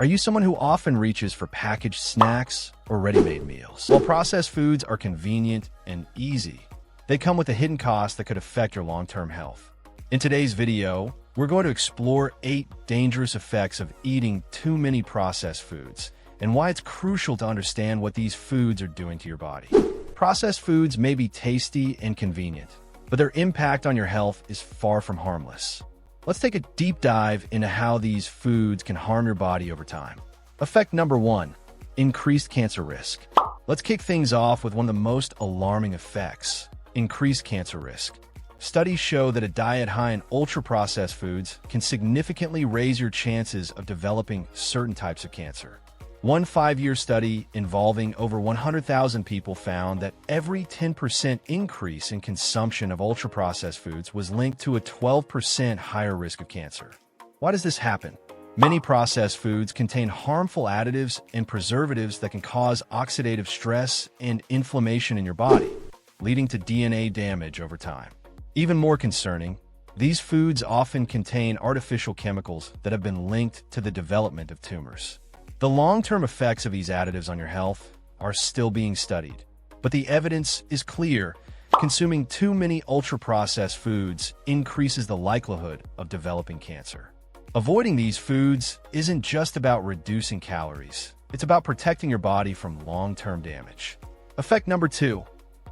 Are you someone who often reaches for packaged snacks or ready-made meals? While processed foods are convenient and easy, they come with a hidden cost that could affect your long-term health. In today's video, we're going to explore 8 dangerous effects of eating too many processed foods and why it's crucial to understand what these foods are doing to your body. Processed foods may be tasty and convenient, but their impact on your health is far from harmless. Let's take a deep dive into how these foods can harm your body over time. Effect number 1, increased cancer risk. Let's kick things off with one of the most alarming effects, increased cancer risk. Studies show that a diet high in ultra-processed foods can significantly raise your chances of developing certain types of cancer. One 5-year study involving over 100,000 people found that every 10% increase in consumption of ultra-processed foods was linked to a 12% higher risk of cancer. Why does this happen? Many processed foods contain harmful additives and preservatives that can cause oxidative stress and inflammation in your body, leading to DNA damage over time. Even more concerning, these foods often contain artificial chemicals that have been linked to the development of tumors. The long-term effects of these additives on your health are still being studied, but the evidence is clear. Consuming too many ultra-processed foods increases the likelihood of developing cancer. Avoiding these foods isn't just about reducing calories. It's about protecting your body from long-term damage. Effect number 2,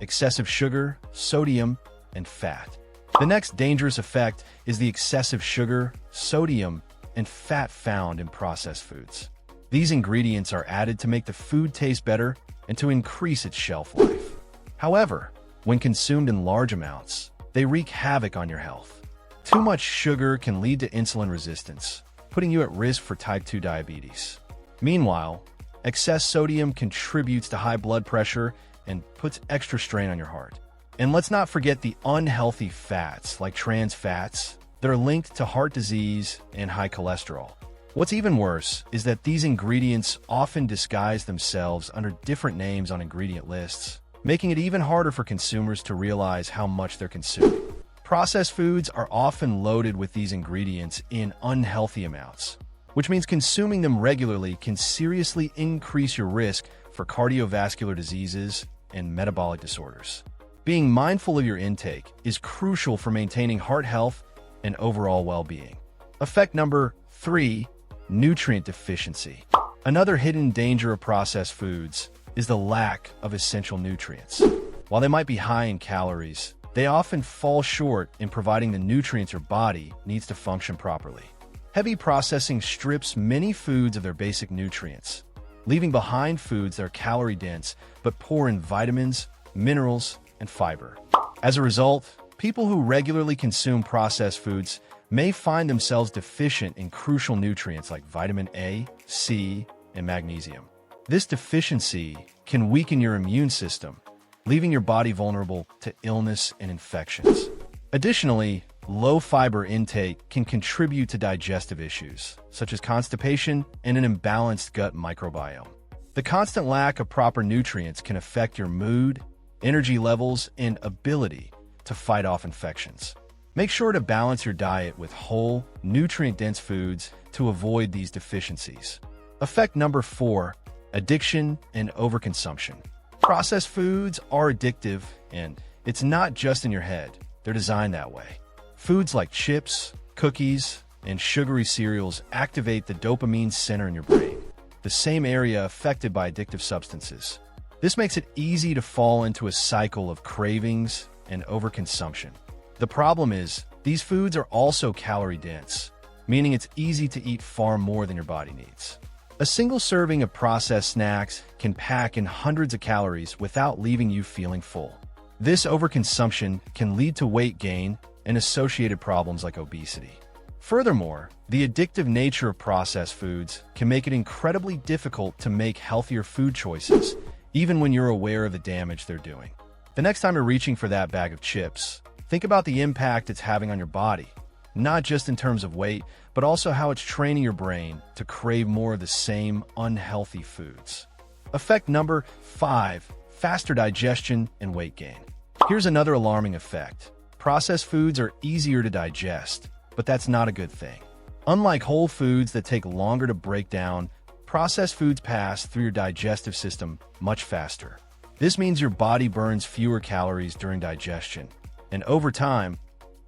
excessive sugar, sodium, and fat. The next dangerous effect is the excessive sugar, sodium, and fat found in processed foods. These ingredients are added to make the food taste better and to increase its shelf life. However, when consumed in large amounts, they wreak havoc on your health. Too much sugar can lead to insulin resistance, putting you at risk for type 2 diabetes. Meanwhile, excess sodium contributes to high blood pressure and puts extra strain on your heart. And let's not forget the unhealthy fats like trans fats that are linked to heart disease and high cholesterol. What's even worse is that these ingredients often disguise themselves under different names on ingredient lists, making it even harder for consumers to realize how much they're consuming. Processed foods are often loaded with these ingredients in unhealthy amounts, which means consuming them regularly can seriously increase your risk for cardiovascular diseases and metabolic disorders. Being mindful of your intake is crucial for maintaining heart health and overall well-being. Effect number 3, nutrient deficiency. Another hidden danger of processed foods is the lack of essential nutrients. While they might be high in calories, they often fall short in providing the nutrients your body needs to function properly. Heavy processing strips many foods of their basic nutrients, leaving behind foods that are calorie-dense but poor in vitamins, minerals, and fiber. As a result, people who regularly consume processed foods may find themselves deficient in crucial nutrients like vitamin A, C, and magnesium. This deficiency can weaken your immune system, leaving your body vulnerable to illness and infections. Additionally, low fiber intake can contribute to digestive issues, such as constipation and an imbalanced gut microbiome. The constant lack of proper nutrients can affect your mood, energy levels, and ability to fight off infections. Make sure to balance your diet with whole, nutrient-dense foods to avoid these deficiencies. Effect number 4, addiction and overconsumption. Processed foods are addictive, and it's not just in your head. They're designed that way. Foods like chips, cookies, and sugary cereals activate the dopamine center in your brain, the same area affected by addictive substances. This makes it easy to fall into a cycle of cravings and overconsumption. The problem is, these foods are also calorie-dense, meaning it's easy to eat far more than your body needs. A single serving of processed snacks can pack in hundreds of calories without leaving you feeling full. This overconsumption can lead to weight gain and associated problems like obesity. Furthermore, the addictive nature of processed foods can make it incredibly difficult to make healthier food choices, even when you're aware of the damage they're doing. The next time you're reaching for that bag of chips, think about the impact it's having on your body, not just in terms of weight, but also how it's training your brain to crave more of the same unhealthy foods. Effect number 5, faster digestion and weight gain. Here's another alarming effect. Processed foods are easier to digest, but that's not a good thing. Unlike whole foods that take longer to break down, processed foods pass through your digestive system much faster. This means your body burns fewer calories during digestion, and over time,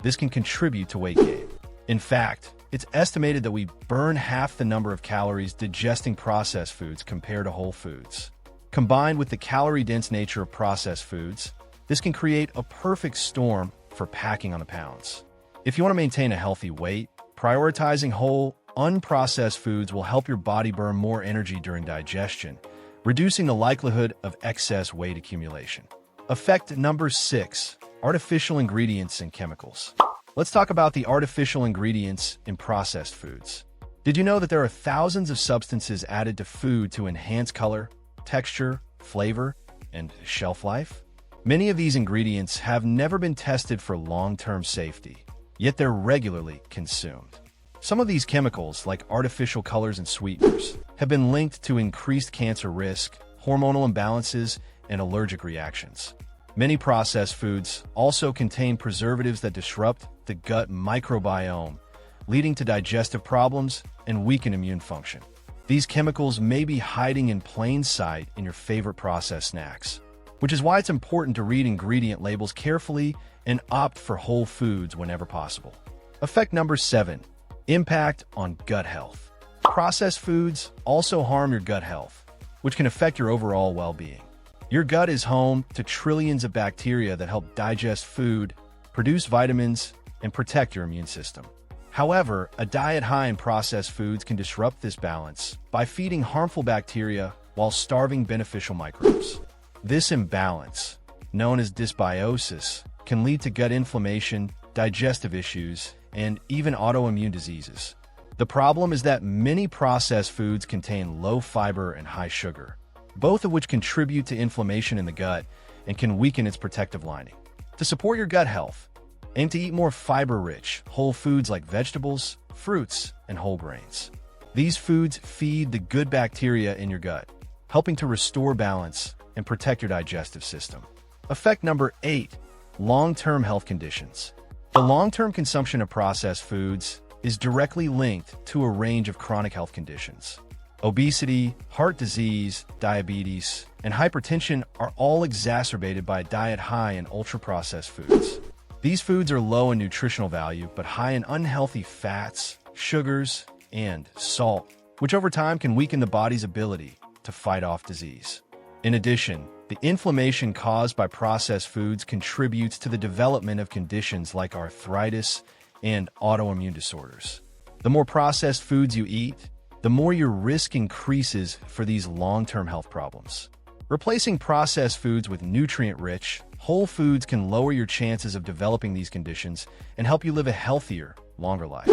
this can contribute to weight gain. In fact, it's estimated that we burn half the number of calories digesting processed foods compared to whole foods. Combined with the calorie-dense nature of processed foods, this can create a perfect storm for packing on the pounds. If you want to maintain a healthy weight, prioritizing whole, unprocessed foods will help your body burn more energy during digestion, reducing the likelihood of excess weight accumulation. Effect number 6, artificial ingredients and chemicals. Let's talk about the artificial ingredients in processed foods. Did you know that there are thousands of substances added to food to enhance color, texture, flavor, and shelf life? Many of these ingredients have never been tested for long-term safety, yet they're regularly consumed. Some of these chemicals, like artificial colors and sweeteners, have been linked to increased cancer risk, hormonal imbalances, and allergic reactions. Many processed foods also contain preservatives that disrupt the gut microbiome, leading to digestive problems and weaken immune function. These chemicals may be hiding in plain sight in your favorite processed snacks, which is why it's important to read ingredient labels carefully and opt for whole foods whenever possible. Effect number 7, impact on gut health. Processed foods also harm your gut health, which can affect your overall well-being. Your gut is home to trillions of bacteria that help digest food, produce vitamins, and protect your immune system. However, a diet high in processed foods can disrupt this balance by feeding harmful bacteria while starving beneficial microbes. This imbalance, known as dysbiosis, can lead to gut inflammation, digestive issues, and even autoimmune diseases. The problem is that many processed foods contain low fiber and high sugar, both of which contribute to inflammation in the gut and can weaken its protective lining. To support your gut health, aim to eat more fiber-rich, whole foods like vegetables, fruits, and whole grains. These foods feed the good bacteria in your gut, helping to restore balance and protect your digestive system. Effect number 8, long-term health conditions. The long-term consumption of processed foods is directly linked to a range of chronic health conditions. Obesity, heart disease, diabetes, and hypertension are all exacerbated by a diet high in ultra-processed foods. These foods are low in nutritional value, but high in unhealthy fats, sugars, and salt, which over time can weaken the body's ability to fight off disease. In addition, the inflammation caused by processed foods contributes to the development of conditions like arthritis and autoimmune disorders. The more processed foods you eat, the more your risk increases for these long-term health problems. Replacing processed foods with nutrient-rich, whole foods can lower your chances of developing these conditions and help you live a healthier, longer life.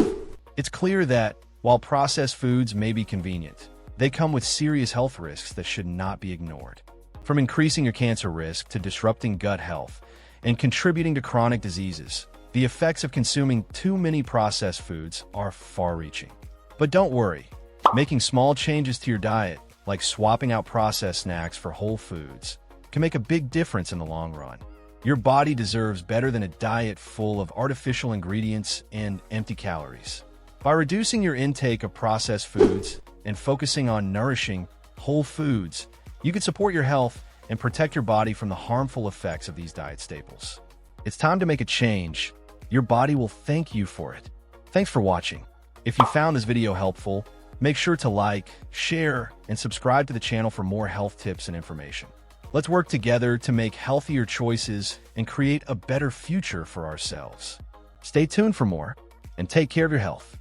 It's clear that, while processed foods may be convenient, they come with serious health risks that should not be ignored. From increasing your cancer risk to disrupting gut health and contributing to chronic diseases, the effects of consuming too many processed foods are far-reaching. But don't worry, making small changes to your diet, like swapping out processed snacks for whole foods, can make a big difference in the long run. Your body deserves better than a diet full of artificial ingredients and empty calories. By reducing your intake of processed foods and focusing on nourishing, whole foods, you can support your health and protect your body from the harmful effects of these diet staples. It's time to make a change. Your body will thank you for it. Thanks for watching. If you found this video helpful, make sure to like, share, and subscribe to the channel for more health tips and information. Let's work together to make healthier choices and create a better future for ourselves. Stay tuned for more, and take care of your health.